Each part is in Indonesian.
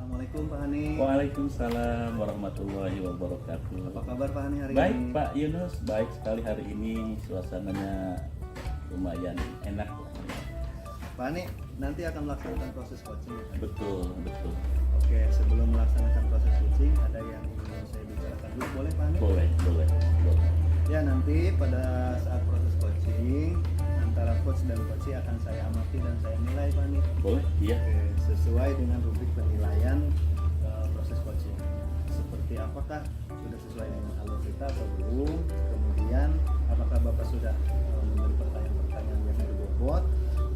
Assalamualaikum Pak Hani. Waalaikumsalam warahmatullahi wabarakatuh. Apa kabar Pak Hani hari Baik ini? Pak Yunus, baik sekali hari ini, suasananya lumayan enak. Pak Hani nanti akan melaksanakan proses coaching ya, Pak? Betul, betul. Oke, sebelum melaksanakan proses coaching ada yang ingin saya bicarakan dulu, boleh Pak Hani? Boleh. Ya, nanti pada saat proses coaching antara coach dan coachee akan saya amati dan saya nilai Pak Hani. Boleh, iya. Oke, sesuai dengan rubrik penilaian proses coaching. Seperti apakah sudah sesuai dengan alur kita atau belum? Kemudian apakah Bapak sudah memberi pertanyaan-pertanyaan yang berbobot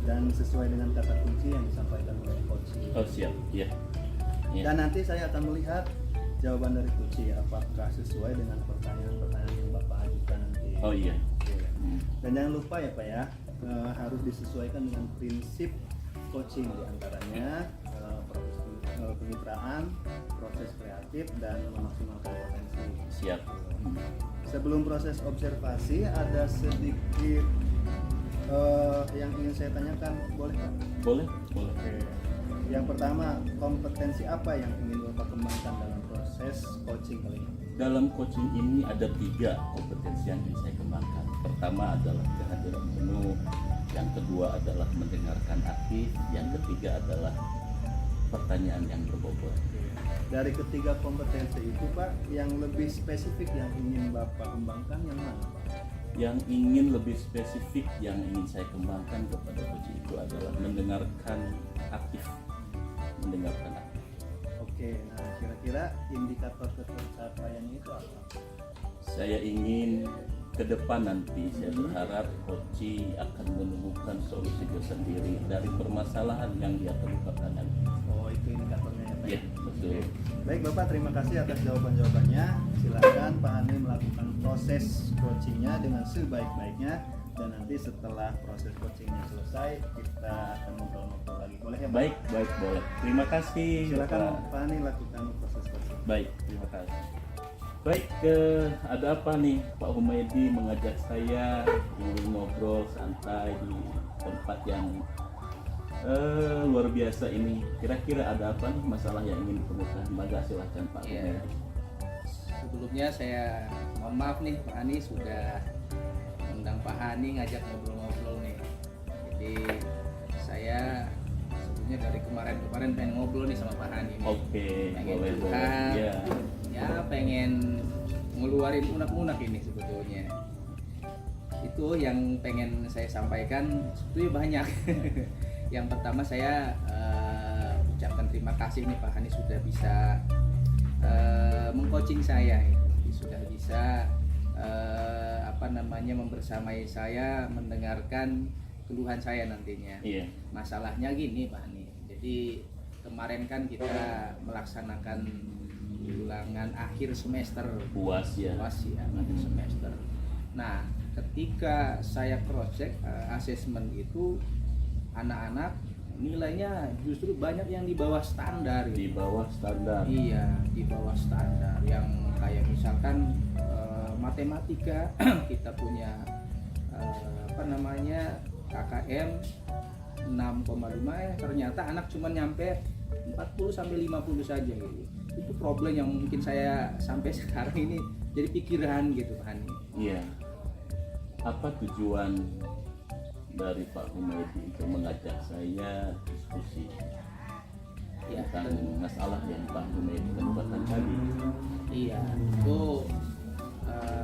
dan sesuai dengan kata kunci yang disampaikan oleh coaching. Oh siap, iya. Iya. Dan nanti saya akan melihat jawaban dari coaching apakah sesuai dengan pertanyaan-pertanyaan yang Bapak ajukan nanti. Oh iya. Oke. Dan jangan lupa ya Pak ya, harus disesuaikan dengan prinsip coaching, diantaranya kemitraan, proses kreatif, dan memaksimalkan potensi. Siap. Sebelum proses observasi ada sedikit yang ingin saya tanyakan, boleh Pak? Boleh. Oke. Yang pertama, kompetensi apa yang ingin Bapak kembangkan dalam proses coaching kali ini? Dalam coaching ini ada 3 kompetensi yang ingin saya kembangkan. Pertama adalah kehadiran penuh, yang kedua adalah mendengarkan aktif, yang ketiga adalah pertanyaan yang berbobot. Dari ketiga kompetensi itu Pak, yang lebih spesifik yang ingin Bapak kembangkan yang mana Pak? Yang ingin lebih spesifik yang ingin saya kembangkan kepada coach itu adalah mendengarkan aktif. Oke, nah kira-kira indikator pencapaiannya itu apa? Saya ingin ke depan nanti saya berharap coach akan menemukan solusi tersendiri dari permasalahan yang dia temukan nanti. Oh, itu indikatornya ya Pak? Iya, betul. Baik Bapak, terima kasih atas jawaban-jawabannya. Silakan Pak Hani melakukan proses coachingnya dengan sebaik-baiknya, dan nanti setelah proses coachingnya selesai kita akan ngobrol-ngobrol lagi, boleh ya Pak? Baik, boleh. Terima kasih. Silakan Pak. Pak Hani lakukan proses coaching. Baik, terima kasih. Baik, ada apa nih Pak Humaydi mengajak saya ingin ngobrol santai di tempat yang luar biasa ini. Kira-kira ada apa nih masalah yang ingin ditemukan? Maka silahkan Pak Humaydi. Sebelumnya saya mohon maaf nih Pak Hani, sudah undang Pak Hani ngajak ngobrol-ngobrol nih. Jadi saya sebetulnya dari kemarin pengen ngobrol nih sama Pak Hani nih. Oke, Pengen boleh. curhat. Ya. Ya pengen ngeluarin unek-unek ini sebetulnya. Itu yang pengen saya sampaikan sebetulnya banyak. Yang pertama saya ucapkan terima kasih nih Pak Hani sudah bisa mengcoaching saya, sudah bisa membersamai saya, mendengarkan keluhan saya nantinya. Iya. Masalahnya gini Pak Hani, jadi kemarin kan kita melaksanakan ulangan akhir semester, Puas ya. akhir semester. Nah, ketika saya cross check assessment itu, anak-anak nilainya justru banyak yang di bawah standar. Di bawah standar. Iya, di bawah standar. Yang kayak misalkan matematika kita punya KKM 6,5, ternyata anak cuma nyampe 40 sampai 50 saja gitu. Itu problem yang mungkin saya sampai sekarang ini jadi pikiran gitu Pak Hani. Iya. Apa tujuan dari Pak Humaydi untuk mengajak saya diskusi Ya, tentang masalah yang Pak Humaydi temukan tadi? Iya, itu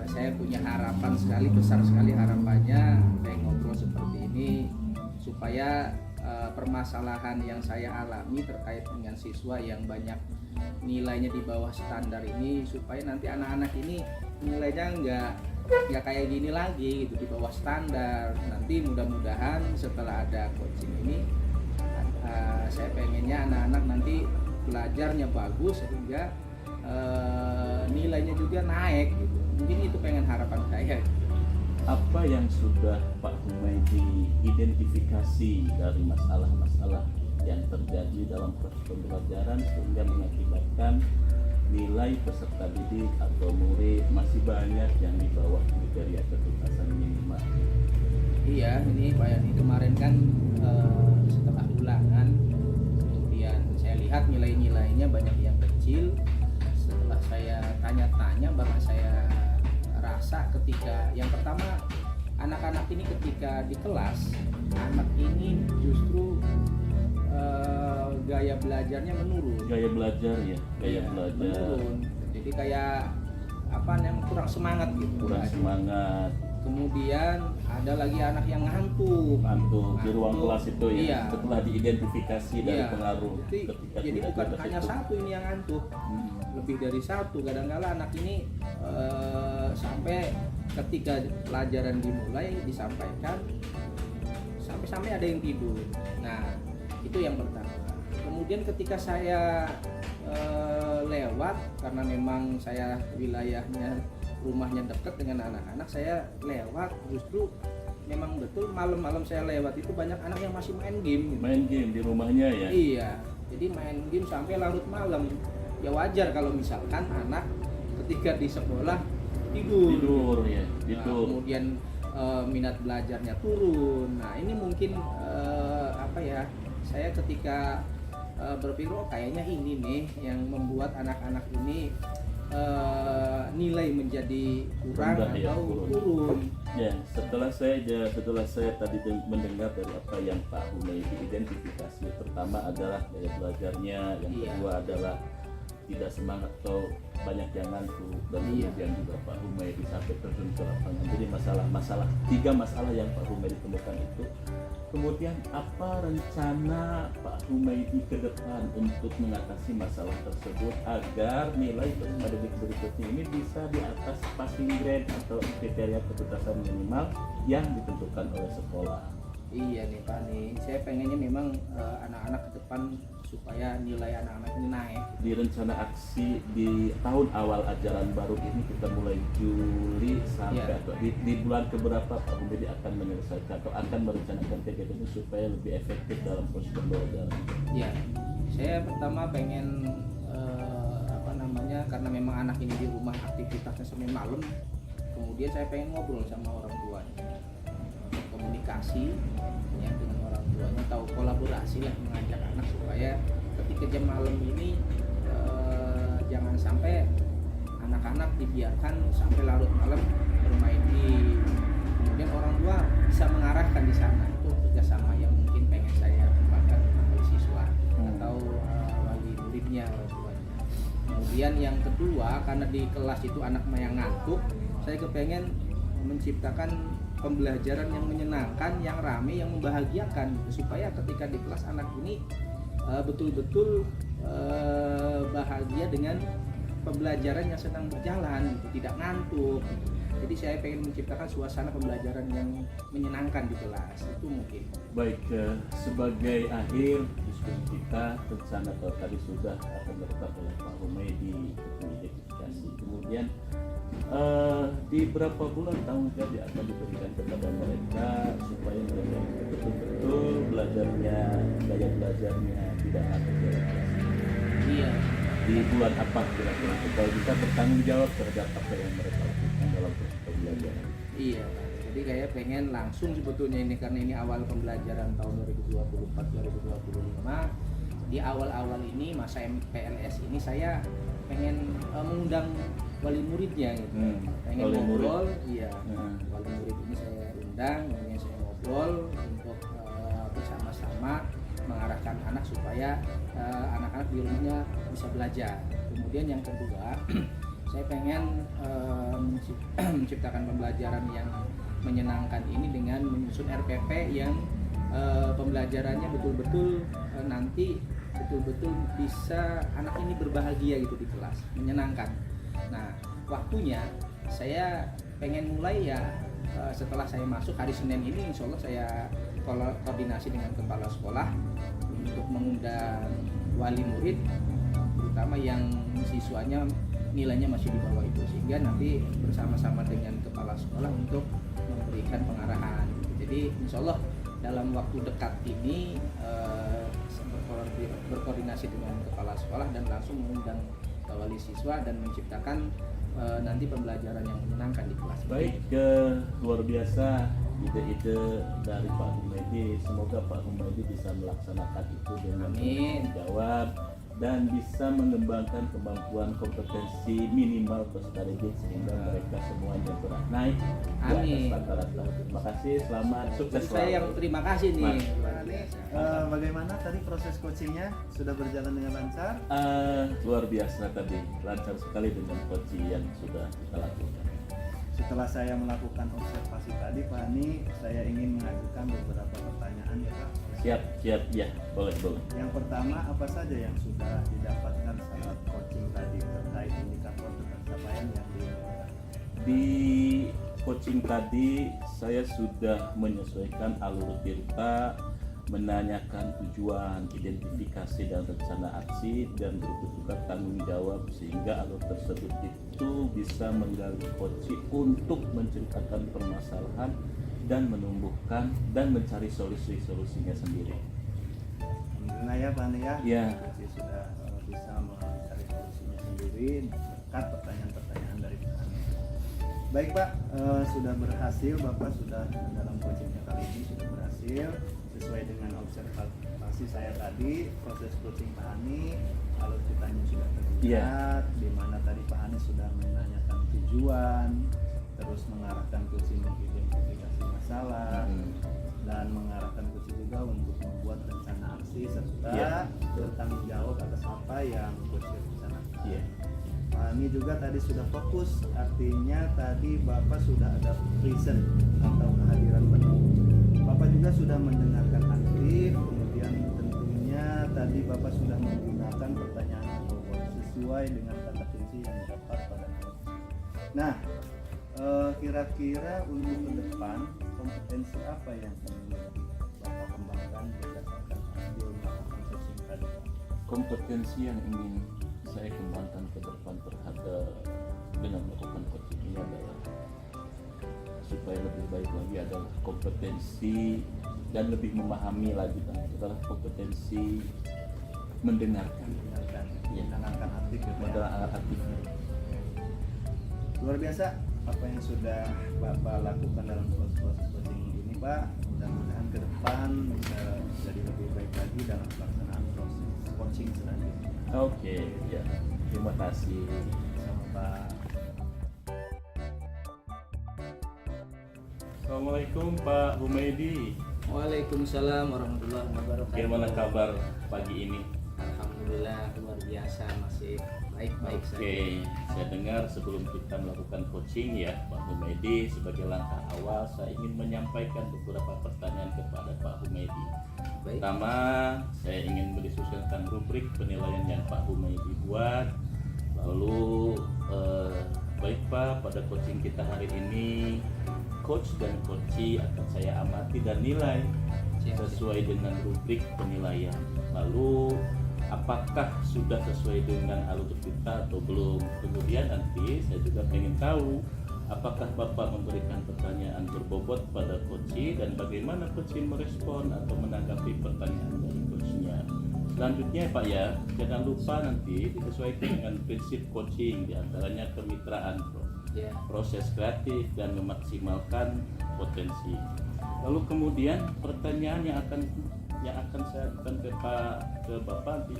saya punya harapan sekali, besar sekali harapannya kayak ngobrol seperti ini supaya permasalahan yang saya alami terkait dengan siswa yang banyak nilainya di bawah standar ini, supaya nanti anak-anak ini nilainya nggak kayak gini lagi gitu, di bawah standar. Nanti mudah-mudahan setelah ada coaching ini saya pengennya anak-anak nanti belajarnya bagus sehingga nilainya juga naik gitu. Mungkin itu pengen harapan saya. Apa yang sudah Pak Humaydi identifikasi dari masalah-masalah yang terjadi dalam proses pembelajaran sehingga mengakibatkan nilai peserta didik atau murid masih banyak yang di bawah kriteria ketuntasan minimal? Iya, ini Pak Yani kemarin kan setelah ulangan kemudian saya lihat melihat nilai-nilainya banyak yang kecil. Setelah saya tanya-tanya, bahkan saya rasa ketika yang pertama, anak-anak ini ketika di kelas, anak ini justru gaya belajarnya menurun. Gaya belajar ya, gaya Iya, belajar menurun. Jadi kayak apa namanya, kurang semangat gitu. kurang semangat. Kemudian ada lagi anak yang ngantuk. Di ruang kelas itu ya, Iya. setelah diidentifikasi dari Iya. pengaruh Jadi bukan tidak hanya itu. satu ini yang ngantuk, lebih dari satu. Kadang-kala anak ini sampai ketika pelajaran dimulai disampaikan sampai ada yang tidur. Nah, itu yang pertama. Kemudian ketika saya lewat, karena memang saya wilayahnya, rumahnya dekat dengan anak-anak, saya lewat, justru memang betul malam-malam saya lewat itu banyak anak yang masih main game gitu. Main game di rumahnya ya. Iya, jadi main game sampai larut malam. Ya wajar kalau misalkan anak ketika di sekolah tidur ya, Nah, tidur. kemudian minat belajarnya turun. Nah, ini mungkin apa ya, saya ketika berpikir, oh kayaknya ini nih yang membuat anak-anak ini nilai menjadi kurang Rendah ya, atau turun. turun. Ya, setelah saya tadi mendengar dari apa yang Pak Humaydi identifikasi, pertama adalah gaya belajarnya, yang Iya. kedua adalah tidak semangat atau banyak yang ngantuk, dan Iya. kemudian juga Pak Humaydi sampai terjun ke lapangan. Jadi tiga masalah yang Pak Humaydi temukan itu. Kemudian apa rencana Pak Humaydi ke depan untuk mengatasi masalah tersebut agar nilai pada berikutnya ini bisa di atas passing grade atau kriteria ketuntasan minimal yang ditentukan oleh sekolah? Iya nih Pak nih, saya pengennya memang anak-anak ke depan supaya nilai anak-anak ini naik. Di rencana aksi di tahun awal ajaran baru ini, kita mulai Juli sampai Iya. atau di bulan keberapa Pak Humaydi akan menyelesaikan atau akan merencanakan kegiatan ini supaya lebih efektif dalam proses pembelajaran? Ya, saya pertama pengen apa namanya, karena memang anak ini di rumah aktivitasnya sampai malam, kemudian saya pengen ngobrol sama orang tuanya, komunikasi ya dengan orang tuanya, tahu kolaborasi lah, mengajak anak supaya ketika jam malam ini jangan sampai anak-anak dibiarkan sampai larut malam bermain di, kemudian orang tua bisa mengarahkan di sana. Itu kerjasama yang mungkin pengen saya kembangkan dengan siswa atau wali muridnya, orang tuanya. Kemudian yang kedua, karena di kelas itu anak yang ngantuk, saya kepengen menciptakan pembelajaran yang menyenangkan, yang rame, yang membahagiakan gitu, supaya ketika di kelas anak ini betul-betul bahagia dengan pembelajaran yang sedang berjalan gitu, tidak ngantuk gitu. Jadi saya pengen menciptakan suasana pembelajaran yang menyenangkan di kelas, itu mungkin. Baik, sebagai akhir diskusi kita, rencana kalau tadi sudah akan dilakukan oleh Pak Humaydi identifikasi. Kemudian di berapa bulan tanggung jawab yang akan diberikan kepada mereka supaya mereka betul-betul belajarnya, gaya belajarnya tidak ngantuk dalam kelas. Iya. Di bulan apa kira-kira supaya bisa bertanggung jawab terhadap apa yang mereka lakukan dalam proses pembelajaran? Iya, jadi kayak pengen langsung sebetulnya ini, karena ini awal pembelajaran tahun 2024-2025. Di awal-awal ini masa MPLS ini saya pengen mengundang wali muridnya gitu. Pengen wali ngobrol, murid. iya. Wali murid ini saya undang, kemudian saya ngobrol untuk bersama-sama mengarahkan anak supaya anak-anak di rumahnya bisa belajar. Kemudian yang kedua, saya pengen menciptakan pembelajaran yang menyenangkan ini dengan menyusun RPP yang pembelajarannya betul-betul nanti betul-betul bisa anak ini berbahagia gitu di kelas, menyenangkan. Nah, waktunya saya pengen mulai ya setelah saya masuk hari Senin ini, insya Allah saya koordinasi dengan kepala sekolah untuk mengundang wali murid, terutama yang siswanya nilainya masih di bawah itu, sehingga nanti bersama-sama dengan kepala sekolah untuk memberikan pengarahan. Jadi insya Allah dalam waktu dekat ini berkoordinasi dengan kepala sekolah dan langsung mengundang wali siswa dan menciptakan nanti pembelajaran yang menyenangkan di kelas. Baik, luar biasa ide-ide dari Pak Humaydi. Semoga Pak Humaydi bisa melaksanakan itu dengan Amin. tanggung jawab dan bisa mengembangkan kemampuan kompetensi minimal postgraduate sehingga mereka semuanya berat naik di atas Amin. rata-rata. Terima kasih, selamat sukses Saya yang selalu. terima kasih nih. Mas. Luar Pak Ani, biasa. bagaimana tadi proses coachingnya? Sudah berjalan dengan lancar? Luar biasa tadi, lancar sekali dengan coaching yang sudah kita lakukan. Setelah saya melakukan observasi tadi, Pak Ani, saya ingin mengajukan beberapa pertanyaan ya Pak. Siap, ya, boleh. Yang pertama, apa saja yang sudah didapatkan saat coaching tadi terkait indikator pencapaian yang diinginkan? Di coaching tadi saya sudah menyesuaikan alur cerita, menanyakan tujuan, identifikasi dan rencana aksi, dan berikut juga tanggung jawab sehingga alur tersebut itu bisa menggali coach untuk menceritakan permasalahan dan menumbuhkan dan mencari solusinya sendiri. Alhamdulillah ya Pak Ani ya. Ya. Coach sudah bisa mencari solusinya sendiri berkat pertanyaan-pertanyaan dari Pak Ani. Baik Pak, sudah berhasil Bapak sudah dalam coachingnya kali ini sudah berhasil sesuai dengan observasi saya tadi. Proses coaching Pak Ani, alur ceritanya sudah terlihat, di mana tadi Pak Ani sudah menanyakan tujuan, terus mengarahkan coaching mengidentifikasi masalah, dan mengarahkan coaching juga untuk membuat rencana aksi serta Iya. bertanggung jawab atas apa yang coaching rencanakan. Iya. Pak Ani juga tadi sudah fokus, artinya tadi Bapak sudah ada present atau kehadiran penuh. Bapak juga sudah mendengarkan aktif, kemudian tentunya tadi Bapak sudah menggunakan pertanyaan bobot sesuai dengan kata kunci yang dapat pada coach. Nah, kira-kira untuk ke depan kompetensi apa yang ingin Bapak kembangkan berdasarkan hasil melakukan coaching tadi? Kompetensi yang ingin saya kembangkan ke depan terhadap dengan melakukan coaching ini adalah supaya lebih baik lagi adalah kompetensi dan lebih memahami lagi adalah kompetensi mendengarkan. Ya. Mendengarkan aktif gitu ya. Mendengarkan aktif. Luar biasa apa yang sudah Bapak lakukan dalam proses coaching ini Pak. Mudah-mudahan ke depan bisa jadi lebih baik lagi dalam pelaksanaan proses coaching selanjutnya. Oke, ya. Terima kasih. Sama Pak. Assalamualaikum Pak Humaydi. Waalaikumsalam warahmatullahi wabarakatuh. Bagaimana kabar pagi ini? Alhamdulillah luar biasa, masih baik-baik saja. Oke, saya dengar sebelum kita melakukan coaching ya Pak Humaydi, sebagai langkah awal saya ingin menyampaikan beberapa pertanyaan kepada Pak Humaydi. Baik. Pertama, saya ingin mendiskusikan rubrik penilaian yang Pak Humaydi buat. Lalu, baik Pak, pada coaching kita hari ini, coach dan coachee akan saya amati dan nilai sesuai dengan rubrik penilaian. Lalu, apakah sudah sesuai dengan alur kita atau belum? Kemudian nanti saya juga ingin tahu apakah Bapak memberikan pertanyaan berbobot pada coachee dan bagaimana coachee merespon atau menanggapi pertanyaan dari coachnya. Selanjutnya Pak ya, jangan lupa nanti disesuaikan dengan prinsip coaching, diantaranya kemitraan, Ya. proses kreatif dan memaksimalkan potensi. Lalu kemudian pertanyaan yang akan saya ajukan ke Bapak nanti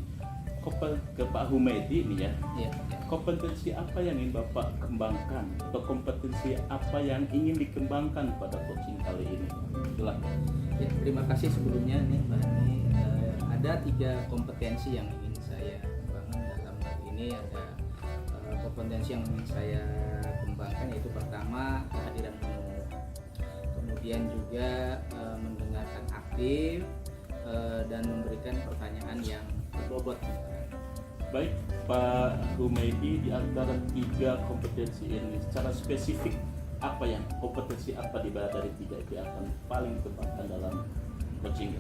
ke Pak Humaydi ini ya. Ya. Kompetensi apa yang ingin Bapak kembangkan atau kompetensi apa yang ingin dikembangkan pada coaching kali ini? Silakan. Ya, terima kasih sebelumnya nih Mbak Ani. Ada 3 kompetensi yang ingin saya kembangkan dalam hal ini. Ada kompetensi yang ingin saya kembangkan, yaitu pertama kehadiran penuh, kemudian juga mendengarkan aktif, dan memberikan pertanyaan yang berbobot. Baik Pak Humaydi, di antara 3 kompetensi ini secara spesifik kompetensi apa di bawah dari 3 itu akan paling dikembangkan dalam coaching?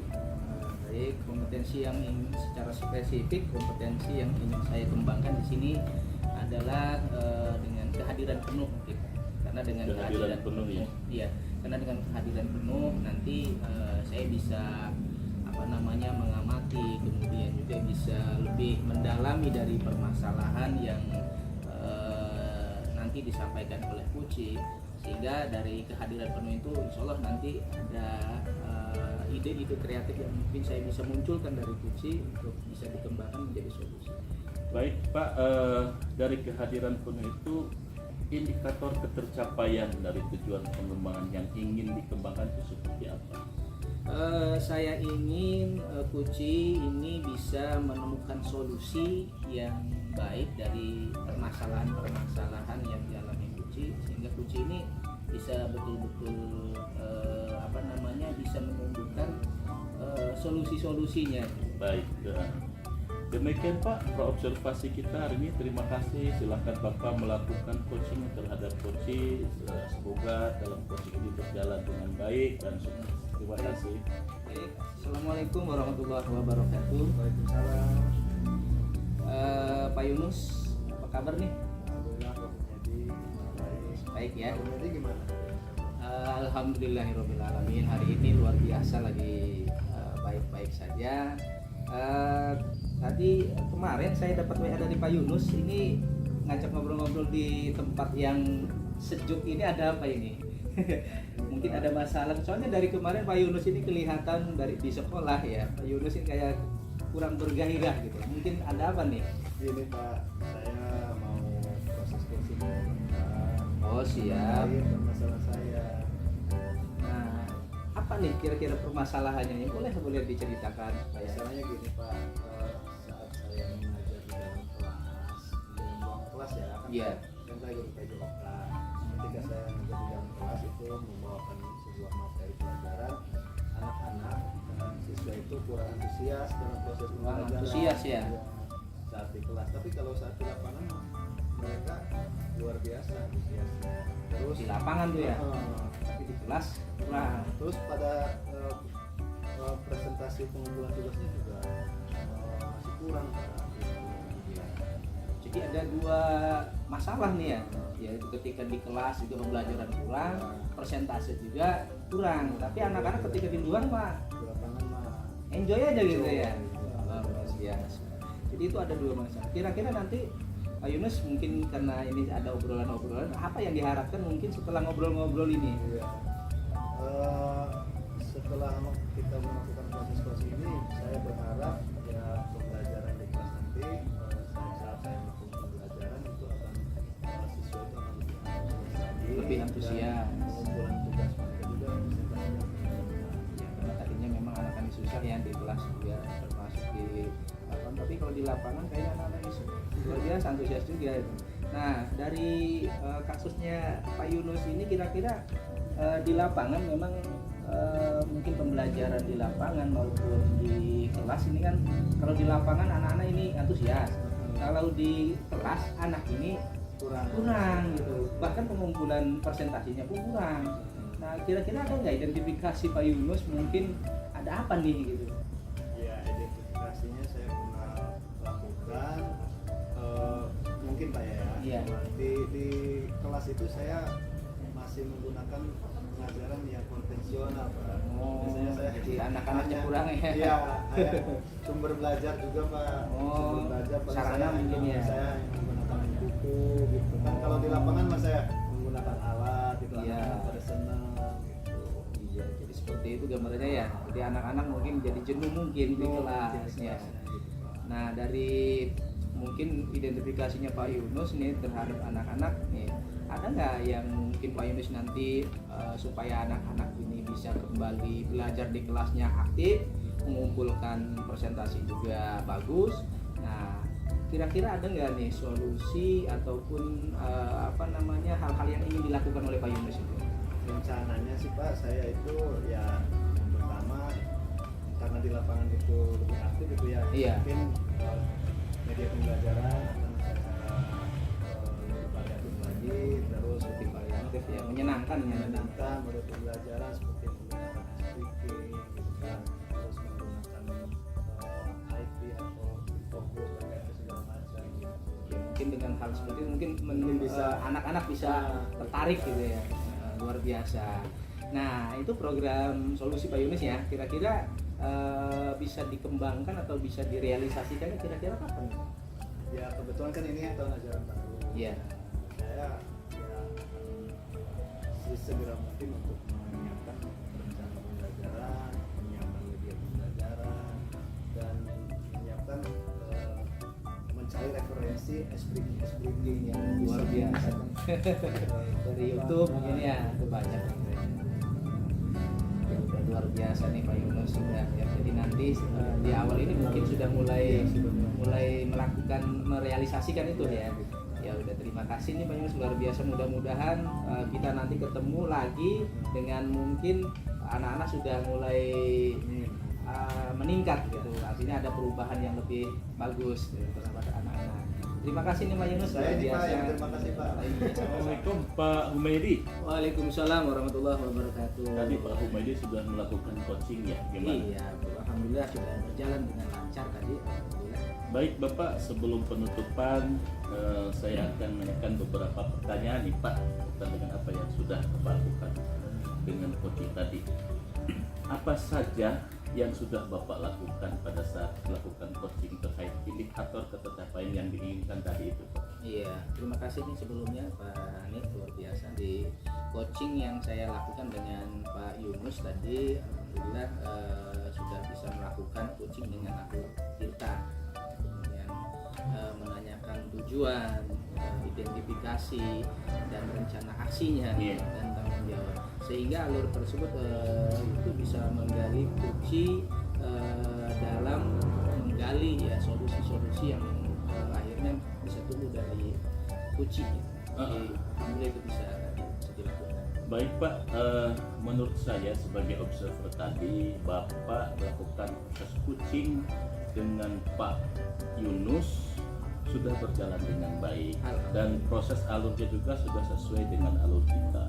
Baik, kompetensi yang ingin secara spesifik, kompetensi yang ingin saya kembangkan di sini adalah dengan kehadiran penuh mungkin. Karena dengan Kehadiran penuh ya. Iya, karena dengan kehadiran penuh nanti saya bisa mengamati, kemudian juga bisa lebih mendalami dari permasalahan yang nanti disampaikan oleh coach, sehingga dari kehadiran penuh itu insya Allah nanti ada ide-ide kreatif yang mungkin saya bisa munculkan dari Kuci untuk bisa dikembangkan menjadi solusi. Baik Pak, dari kehadiran penuh itu indikator ketercapaian dari tujuan pengembangan yang ingin dikembangkan itu seperti apa? Saya ingin Kuci ini bisa menemukan solusi yang baik dari permasalahan-permasalahan yang dialami Kuci, sehingga Kuci ini bisa betul-betul bisa menunjukkan solusi-solusinya. Baik, demikian Pak observasi kita hari ini. Terima kasih. Silakan Bapak melakukan coaching terhadap Kuci. Semoga dalam coaching ini berjalan dengan baik dan sukses. Terima kasih. Baik. Assalamualaikum warahmatullahi wabarakatuh. Waalaikumsalam. Pak Yunus, apa kabar nih? Alhamdulillah Pak Mulyadi baik. Baik ya. Pak Mulyadi gimana? Alhamdulillahirobbilalamin, hari ini luar biasa, lagi baik-baik saja. Tadi kemarin saya dapat WA dari Pak Yunus, ini ngajak ngobrol-ngobrol di tempat yang sejuk ini, ada apa ini? Mungkin ada masalah, soalnya dari kemarin Pak Yunus ini kelihatan di sekolah ya, Pak Yunus ini kayak kurang bergairah gitu. Mungkin ada apa nih? Ini Pak, saya mau proses coaching. Oh siap. Masalah saya. Nah, apa nih kira-kira permasalahannya? Boleh diceritakan supaya Masalahnya gini Pak, saat saya mengajar di dalam kelas, di dalam ruang kelas ya, kan, Iya. kan saya jadi PJOK. Ketika saya mengajar di dalam kelas itu membawakan sebuah materi pelajaran, anak-anak siswa itu kurang antusias dalam proses pembelajaran. antusias ya? Saat di kelas, tapi kalau saat di lapangan mereka luar biasa antusiasnya. Terus di lapangan tuh ya, tapi di kelas kurang. terus pada presentasi pengumpulan tugasnya juga masih kurang Pak. Ya. Jadi ada dua masalah nih ya, yaitu ketika di kelas juga pembelajaran kurang, persentase juga kurang. Tapi anak-anak ketika di luar mah Di lapangan mah enjoy aja gitu ya. Enjoy. Luar biasa. Jadi itu ada dua masalah. Kira-kira nanti Pak Yunus, mungkin karena ini ada obrolan-obrolan, apa yang diharapkan mungkin setelah ngobrol-ngobrol ini? Iya. Setelah kita melakukan proses coaching ini, saya berharap ya pembelajaran di kelas nanti saat saya melakukan pembelajaran itu akan siswa itu akan Lebih antusias. dan pengumpulan tugas mereka juga presentasinya. Ya, karena tadinya memang anak-anak susah ya di kelas juga, termasuk di lapangan. Tapi kalau di lapangan kayaknya anak-anak ini luar biasa antusias juga. Nah, dari kasusnya Pak Yunus ini kira-kira di lapangan memang mungkin pembelajaran di lapangan maupun di kelas ini kan, kalau di lapangan anak-anak ini antusias, kalau di kelas anak ini kurang gitu, bahkan pengumpulan presentasinya pun kurang. Nah, kira-kira ada nggak identifikasi Pak Yunus, mungkin ada apa nih gitu? Ya, identifikasinya saya pernah lakukan, mungkin Pak ya. Iya. Di kelas itu saya masih menggunakan pengajaran yang konvensional Pak. Oh, Biasanya saya jadi anak-anaknya hanya- kurang ya? Iya, hanya sumber belajar juga Pak. Oh, Sumber belajar pada sarana saya mungkin ya. Saya hanya menggunakan buku gitu kan. Kalau di lapangan mas saya menggunakan alat gitu, Iya. anak-anak pada senang gitu. Iya, jadi seperti itu gambarnya ya. Jadi anak-anak mungkin jadi jenuh mungkin di kelasnya. Nah, dari mungkin identifikasinya Pak Yunus nih terhadap anak-anak nih, ada nggak yang mungkin Pak Yunus nanti supaya anak-anak ini bisa kembali belajar di kelasnya aktif, mengumpulkan presentasi juga bagus. Nah, kira-kira ada nggak nih solusi ataupun hal-hal yang ingin dilakukan oleh Pak Yunus itu? Rencananya sih Pak, saya itu ya yang pertama karena di lapangan itu lebih aktif gitu ya. Iya. Mungkin media pembelajaran akan saya lebih variatif lagi, terus Lebih variatif ya, menyenangkan ya. menyenangkan media pembelajaran seperti menggunakan speaking gitu kan, terus menggunakan IP atau fokus dan segala macam gitu. Ya, mungkin dengan hal seperti itu mungkin Mungkin bisa- anak-anak bisa tertarik gitu ya. Luar biasa. Nah, itu program solusi Pak Yunus ya. Kira-kira bisa dikembangkan atau bisa direalisasikan kira-kira kapan? Ya kebetulan kan ini tahun ajaran baru. Iya. Saya ya segera mungkin untuk menyiapkan rencana pembelajaran, menyiapkan media pembelajaran, dan menyiapkan mencari referensi SPG yang Luar biasa. Dari YouTube ini ya itu banyak. Udah luar biasa nih Pak Yunus sudah ya. Jadi nanti di awal ini mungkin sudah mulai melakukan merealisasikan itu ya. Ya udah, terima kasih nih Pak Yunus, luar biasa. Mudah-mudahan kita nanti ketemu lagi dengan mungkin anak-anak sudah mulai meningkat gitu. Artinya ada perubahan yang lebih bagus gitu, kepada anak-anak. Terima kasih nih Pak Yunus, luar biasa. Terima kasih Pak. Assalamualaikum Pak Humaydi. Waalaikumsalam warahmatullahi wabarakatuh. Tadi Pak Humaydi sudah melakukan coaching ya, gimana? Iya, alhamdulillah sudah berjalan dengan lancar tadi. Alhamdulillah. Baik Bapak, sebelum penutupan saya akan menanyakan beberapa pertanyaan nih Pak, tentang dengan apa yang sudah Bapak lakukan dengan coaching tadi. Apa saja yang sudah Bapak lakukan pada saat melakukan coaching terkait indikator pencapaian yang diinginkan tadi itu Pak? Iya, terima kasih nih sebelumnya Pak Nip, luar biasa di coaching yang saya lakukan dengan Pak Yunus tadi. Alhamdulillah sudah bisa melakukan coaching dengan aku Tirta, kemudian menanyakan tujuan, identifikasi dan rencana aksinya dan tanggung jawab, sehingga alur tersebut itu bisa menggali kunci dalam menggali ya solusi-solusi yang akhirnya bisa tumbuh dari kunci. Jadi alhamdulillah itu bisa dilakukan. Baik Pak, menurut saya sebagai observer tadi, Bapak melakukan proses coaching dengan Pak Yunus sudah berjalan dengan baik dan proses alurnya juga sudah sesuai dengan alur kita.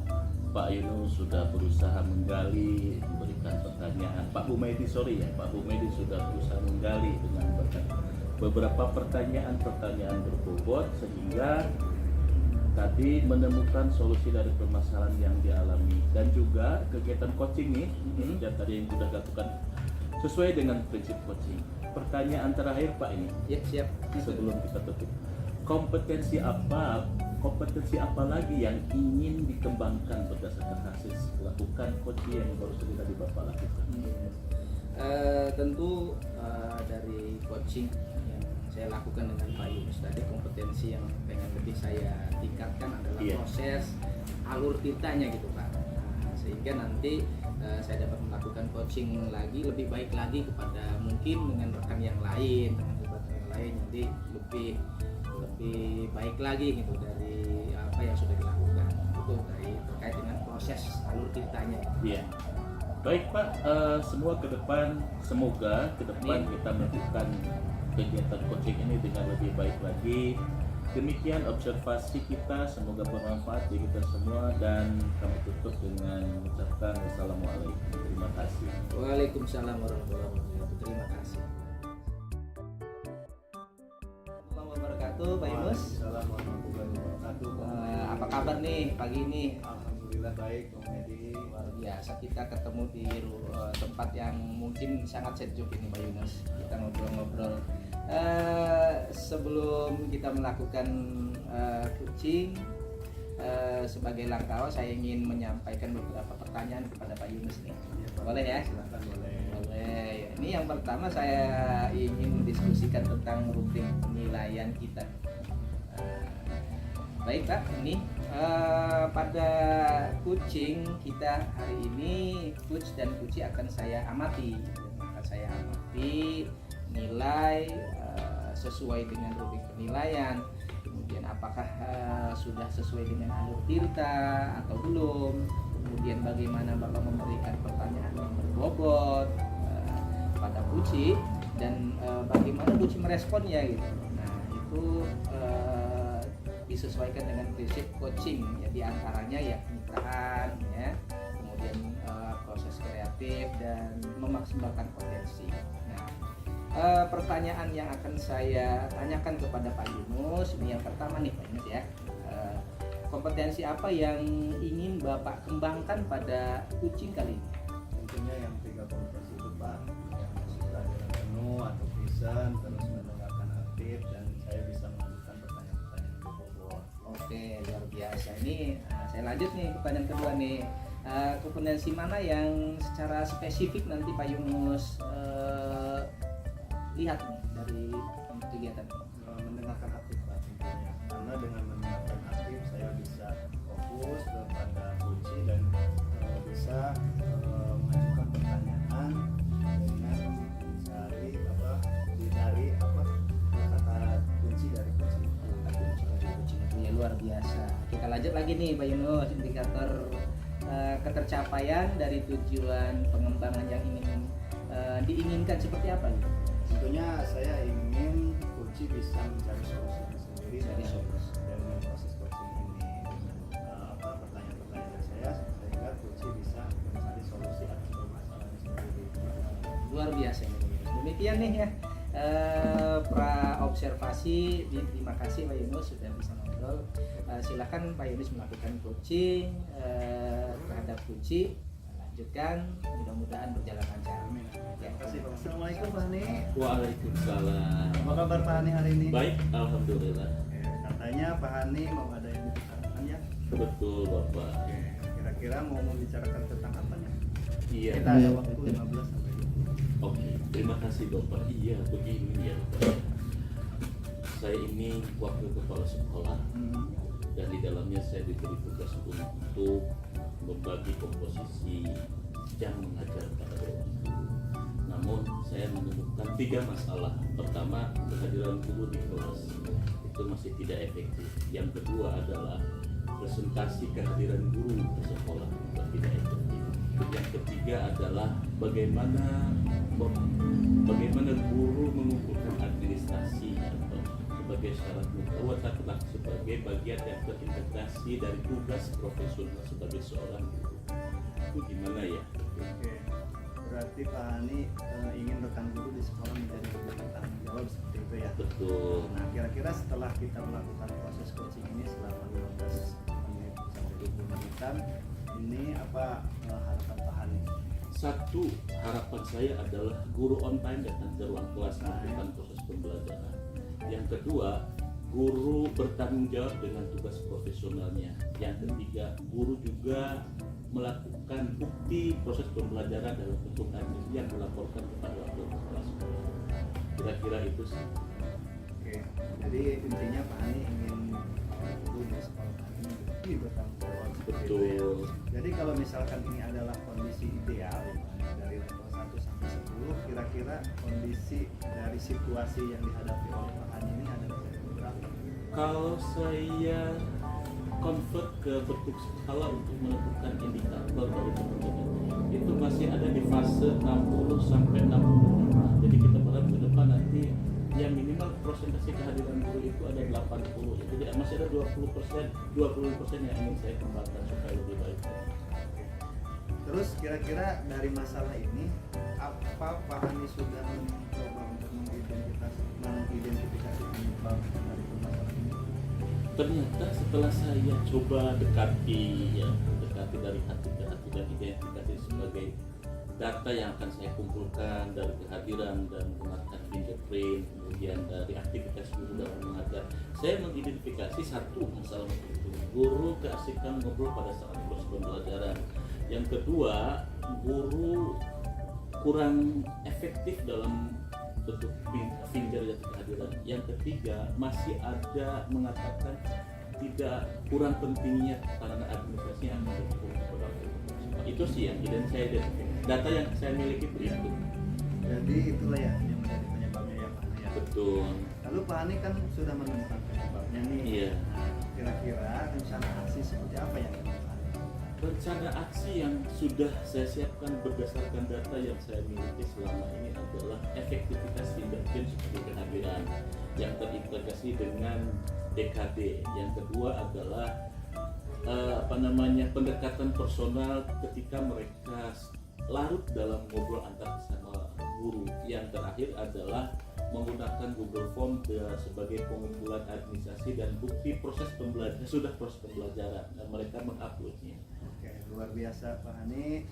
Pak Yunus sudah berusaha menggali, memberikan pertanyaan. Pak Humaydi sudah berusaha menggali dengan beberapa pertanyaan berbobot sehingga tadi menemukan solusi dari permasalahan yang dialami, dan juga kegiatan coaching nih yang tadi yang sudah lakukan sesuai dengan prinsip coaching. Pertanyaan terakhir Pak ini, Ya, siap. sebelum kita tutup, kompetensi apa lagi yang ingin dikembangkan berdasarkan hasil melakukan coaching yang baru saja tadi Bapak lakukan? Tentu dari coaching yang saya lakukan dengan Pak Yunus tadi, kompetensi yang pengen lebih saya tingkatkan adalah proses alur titanya gitu Pak. Sehingga nanti saya dapat melakukan coaching lagi lebih baik lagi kepada mungkin dengan rekan yang lain, jadi lebih baik lagi gitu dari apa yang sudah dilakukan itu terkait dengan proses alur titanya. Iya. Baik Pak, semoga ke depan kita melakukan kegiatan coaching ini dengan lebih baik lagi. Demikian observasi kita, semoga bermanfaat bagi kita semua, dan kami tutup dengan mengucapkan wassalamualaikum. Terima kasih. Waalaikumsalam warahmatullahi wabarakatuh. Terima kasih. Wabarakatuh, Pak Yunus. Assalamualaikum warahmatullahi wabarakatuh. Apa kabar nih pagi ini? Alhamdulillah baik, Om Edi. Luar biasa, kita ketemu di tempat yang mungkin sangat sejuk ini Pak Yunus. Kita ngobrol-ngobrol. Sebelum kita melakukan coaching, sebagai langkah awal saya ingin menyampaikan beberapa pertanyaan kepada Pak Yunus nih. Boleh ya? Silakan, boleh. Boleh. Ini yang pertama saya ingin mendiskusikan tentang rubrik penilaian kita. Baik Pak, ini pada coaching kita hari ini, coach dan coachee akan saya amati. Nilai sesuai dengan rubrik penilaian, kemudian apakah sudah sesuai dengan alur tirta atau belum, kemudian bagaimana Bapak memberikan pertanyaan yang berbobot pada coachee, dan bagaimana coachee meresponnya gitu. Nah itu disesuaikan dengan prinsip coaching ya, diantaranya ya kemitraan ya, kemudian proses kreatif dan memaksimalkan potensi. Nah, pertanyaan yang akan saya tanyakan kepada Pak Yunus ini yang pertama nih Pak Yunus ya, kompetensi apa yang ingin Bapak kembangkan pada coaching kali ini? Tentunya yang 3 kompetensi itu Pak, yang suka dengan penuh atau vision, terus mendengarkan aktif, dan saya bisa mengajukan pertanyaan-pertanyaan berbobot. Oke, luar biasa. biasa. Ini saya lanjut nih pertanyaan kedua nih. Kompetensi mana yang secara spesifik nanti Pak Yunus lihat nih dari kegiatan? Mendengarkan aktif Pak tentunya, karena dengan mendengarkan aktif saya bisa fokus kepada kunci dan bisa mengajukan pertanyaan dengan dari kata kunci dari kunci. Ya, luar biasa. Kita lanjut lagi nih Pak Yunus, indikator ketercapaian dari tujuan pengembangan yang ingin diinginkan seperti apa nih? Tentunya saya ingin kunci bisa mencari solusinya sendiri Mencari solusi. dengan proses coaching ini. Pertanyaan-pertanyaan dari saya sehingga kunci bisa mencari solusi atas permasalahan sendiri. Luar biasa ini. Demikian nih ya pra observasi. Terima kasih Pak Yunus sudah bisa ngobrol. Silakan Pak Yunus melakukan coaching terhadap kunci. Lanjutkan, mudah-mudahan berjalan lancar. Amin. Terima kasih Pak. Assalamualaikum Pak Hani. Waalaikumsalam. Apa kabar Pak Hani hari ini? Baik, alhamdulillah. Oke, katanya Pak Hani mau ada yang dibicarakan ya? Betul Bapak. Oke, kira-kira mau membicarakan tentang apa nih? Iya. Kita ada waktu 15 sampai 20. Oke, terima kasih Bapak. Iya, begini ya Bapak. Saya ini wakil kepala sekolah dan di dalamnya saya diberi tugas untuk membagi komposisi yang mengajar pada dewan guru. Namun saya menemukan 3 masalah. Pertama, kehadiran guru di kelas itu masih tidak efektif. Yang kedua adalah presentasi kehadiran guru di sekolah juga tidak efektif. Yang ketiga adalah bagaimana guru mengumpulkan administrasi atau sebagai syarat mutlak sebagai bagian yang terintegrasi dari tugas profesional sebagai seorang guru. Itu gimana ya? Oke, berarti Pak Hani ingin rekan guru di sekolah menjadi lebih bertanggung jawab seperti itu ya? Betul. Nah, kira-kira setelah kita melakukan proses coaching ini selama 15 menit sampai 20 menitan, ini apa harapan Pak Hani? Satu, harapan saya adalah guru on time datang ke ruang kelas melakukan proses pembelajaran. Yang kedua, guru bertanggung jawab dengan tugas profesionalnya. Yang ketiga, guru juga melakukan bukti proses pembelajaran dalam bentuk hadis yang dilaporkan kepada wakil kepala sekolah. Kira-kira itu sih. Oke, jadi intinya Pak Hani ingin guru di sekolah ini lebih bertanggung jawab seperti itu ya. Betul. Jadi kalau misalkan ini adalah kondisi ideal ya, Pak, dari level 1 sampai 10, kira-kira kondisi dari situasi yang dihadapi oleh Pak Hani ini adalah berapa? Kalau saya convert ke bentuk skala untuk menentukan indikator dari teman-teman, itu masih ada di fase 60 sampai 65. Jadi kita berharap ke depan nanti ya minimal persentase kehadiran guru itu ada 80. Jadi masih ada 20% yang ingin saya kembangkan supaya lebih baik. Terus kira-kira dari masalah ini apa Pak Hani sudah mencoba untuk mengidentifikasi penyebab dari permasalahan ini? Ternyata setelah saya coba dekati dari hati ke hati dan identifikasi sebagai data yang akan saya kumpulkan dari kehadiran dan menggunakan fingerprint, kemudian dari aktivitas guru dalam mengajar, saya mengidentifikasi satu masalah itu, guru keasikan ngobrol pada saat proses pembelajaran. Yang kedua, guru kurang efektif dalam bentuk finger dan kehadiran. Yang ketiga, masih ada mengatakan tidak kurang pentingnya karena administrasi yang mendukung kepada itu sih yang saya data yang saya miliki itu. Jadi itulah ya yang menjadi penyebabnya ya Pak Hani ya. Betul. Lalu Pak Hani kan sudah menemukan penyebabnya nih. Iya. Nah, kira-kira rencana aksi seperti apa yang Pak Hani? Rencana aksi yang sudah saya siapkan berdasarkan data yang saya miliki selama ini adalah efektivitas fingerprint sebagai kehadiran yang terintegrasi dengan DKD. Yang kedua adalah pendekatan personal ketika mereka larut dalam ngobrol antar sesama guru. Yang terakhir adalah menggunakan Google Form sebagai pengumpulan administrasi dan bukti proses pembelajaran dan mereka menguploadnya. Oke, luar biasa Pak Hani.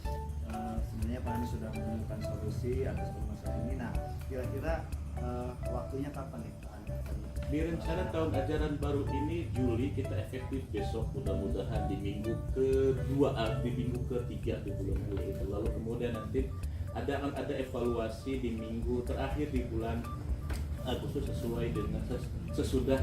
Sebenarnya Pak Hani sudah menemukan solusi atas permasalahan ini. Nah, kira-kira waktunya kapan nih Pak Hani Di rencana tahun ajaran baru ini Juli kita efektif besok, mudah-mudahan di minggu kedua, di minggu ketiga di bulan Juli itu. Lalu kemudian nanti akan ada evaluasi di minggu terakhir di bulan Agustus sesuai dengan sesudah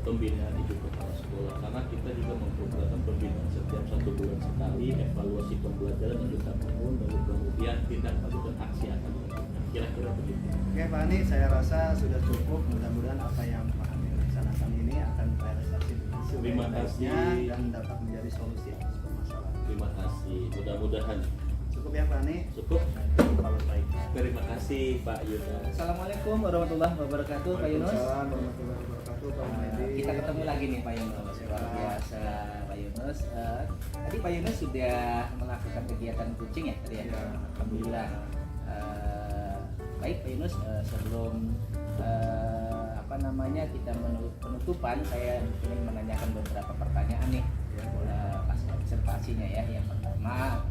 pembinaan ibu kepala sekolah, karena kita juga memprogrammkan pembinaan setiap 1 bulan sekali, evaluasi pembelajaran yang kita bangun, lalu kemudian tindak lanjut aksi akan dilakukan. Kira-kira begitu. Oke Pak Ani, saya rasa sudah cukup. Mudah-mudahan apa yang Pak Ani rencanakan ini akan terrealisasi dengan Terima sebaik-baiknya kasih. dan dapat menjadi solusi atas permasalahan. Terima kasih. Mudah-mudahan Cukup ya Pak Ani. cukup. Kalau baik. Terima kasih Pak Yunus. Assalamualaikum warahmatullahi wabarakatuh, Pak Yunus. Waalaikumsalam warahmatullahi wabarakatuh Pak Humaydi. Kita ketemu lagi nih Pak Yunus, luar biasa Pak Yunus. Tadi Pak Yunus sudah melakukan kegiatan coaching ya tadi ya. Ya. Alhamdulillah. Baik Pak Yunus, sebelum kita penutupan, saya ingin menanyakan beberapa pertanyaan nih. Ya, boleh. Pas observasinya ya. Yang pertama,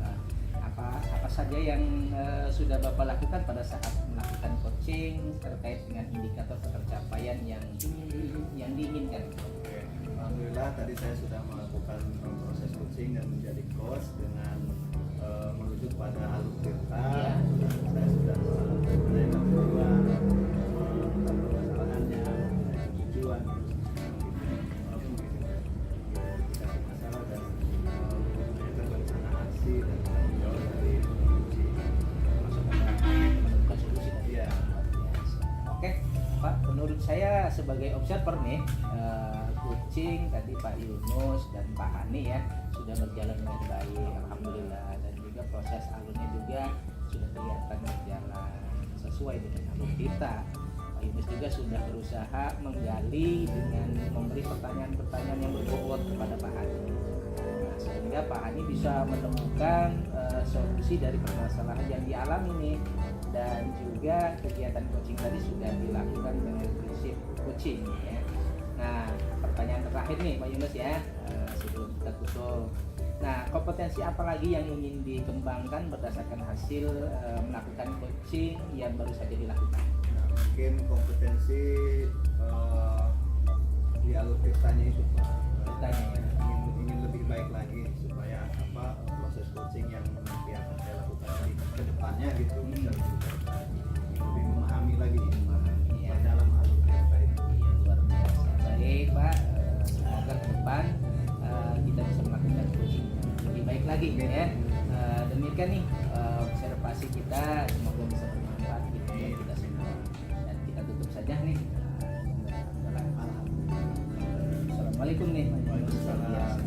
apa saja yang sudah Bapak lakukan pada saat melakukan coaching terkait dengan indikator pencapaian yang diinginkan? Oke. Alhamdulillah tadi saya sudah melakukan proses coaching dan menjadi coach dengan menuju pada alur tirta. Ya. Saya sudah menanyakan tujuan, menentukan permasalahannya, menentukan tujuan, walaupun mungkin identifikasi masalah dan menanyakan rencana aksi dan tanggung jawab dari penguji. Masuk menemukan solusi tadi. Iya. Oke, Pak, menurut saya sebagai observer nih, coaching tadi Pak Yunus dan Pak Hani ya sudah berjalan dengan baik, alhamdulillah, dan juga proses alurnya juga sudah kelihatan berjalan sesuai dengan alur kita. Pak Yunus juga sudah berusaha menggali dengan memberi pertanyaan-pertanyaan yang berbobot kepada Pak Hani. Nah, sehingga Pak Hani bisa menemukan solusi dari permasalahan yang dialami nih, dan juga kegiatan coaching tadi sudah dilakukan dengan prinsip coaching ya. Nah, pertanyaan terakhir nih Pak Yunus ya, sebelum kita tutup. Nah, kompetensi apa lagi yang ingin dikembangkan berdasarkan hasil melakukan coaching yang baru saja dilakukan? Nah, mungkin kompetensi di alur tirtanya itu Pak. Tirtanya, ya. Ingin lebih baik lagi supaya proses coaching yang nanti akan saya lakukan ke depannya gitu bisa lebih memahami lagi Iya. dalam alur tirta itu. Iya, luar biasa. Baik Pak, semoga ke depan kita bisa melakukan coaching yang lebih baik lagi ya. Demikian nih observasi kita, semoga bisa bermanfaat gitu buat kita semua. Dan kita tutup saja nih. Assalamualaikum nih. Waalaikumsalam.